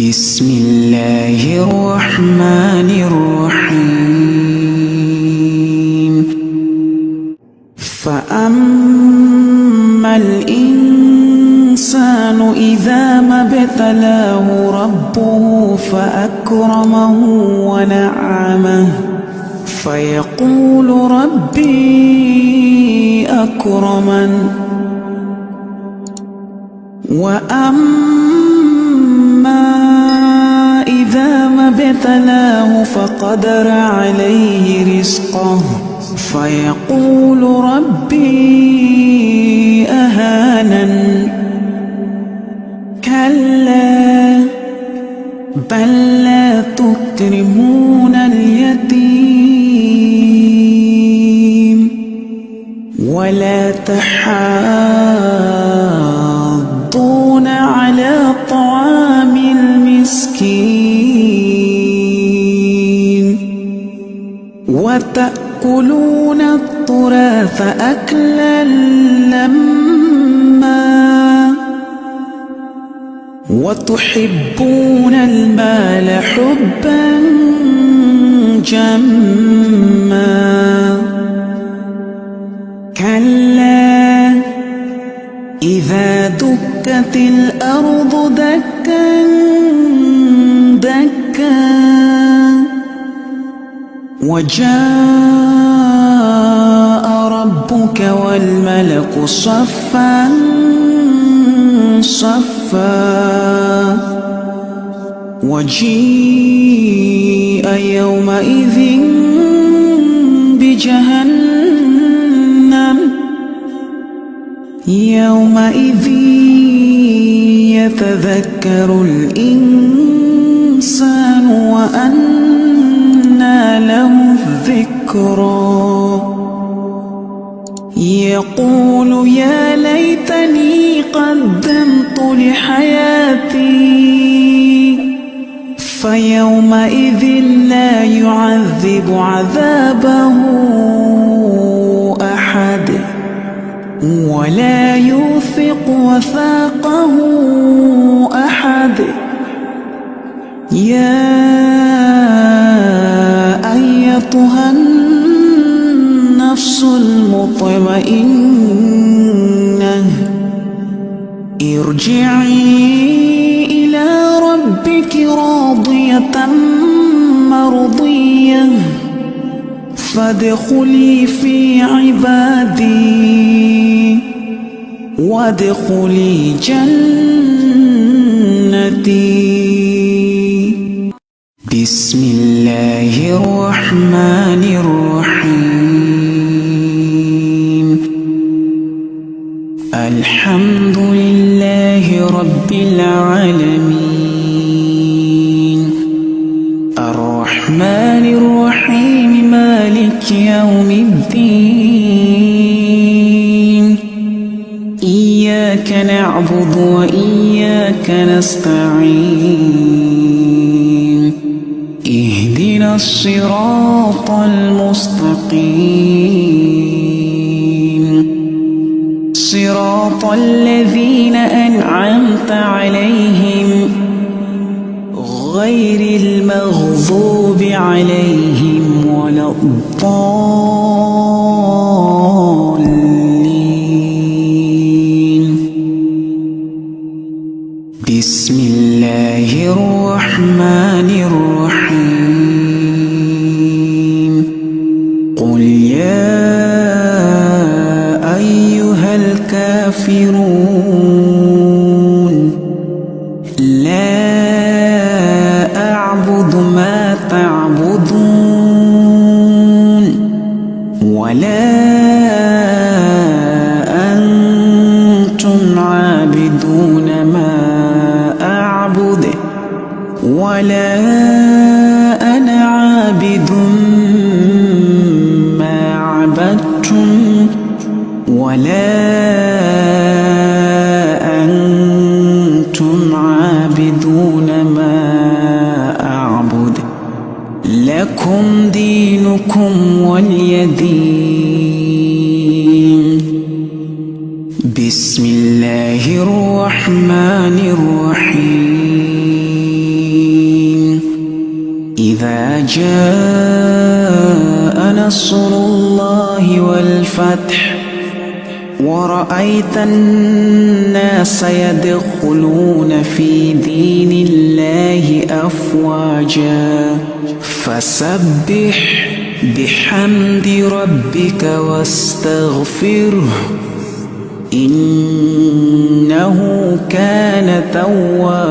بسم الله الرحمن الرحيم. فأما الإنسان إذا ما ابتلاه ربه فأكرمه ونعمه فيقول ربي أكرمن. وأما إذا ما ابتلاه فقدر عليه رزقه فيقول ربي أهانن. كلا بل لا تكرمون اليتيم ولا تحاضون على طعام المسكين وتأكلون التراث أكلا لما وتحبون المال حبا جما. كلا إذا دكت الأرض دكا دكا وجاء ربك والملك صفا صفا وجيء يومئذ بجهنم يومئذ يتذكر الإنسان وأنى له الذكرى يقول يا ليتني قدمت لحياتي فيومئذ لا يعذب عذابه أحد ولا يوثق وثاقه أحد. يا أيتها النفس المطمئنة ارجعي إلى ربك راضية مرضية فادخلي في عبادي وادخلي جنتي. بسم الله الرحمن الرحيم. الحمد لله رب العالمين الرحمن الرحيم مالك يوم الدين. إياك نعبد وإياك نستعين. اهدنا الصراط المستقيم صراط الذين أنعمت عليهم غير المغضوب عليهم ولا الضالين. بسم الله الرحمن الرحيم. قل يا أيها الكافرون لا أعبد ما تعبدون ولا أنتم عابدون ما أعبد ولا أنا عابد ما عبدتم ولا أنتم عابدون ما أعبد لكم دينكم ولي دين. بسم الله الرحمن الرحيم. إذا جاء نصر الله والفتح ورأيت الناس يدخلون في دين الله أفواجا فسبح بحمد ربك واستغفره إنه كان توابا.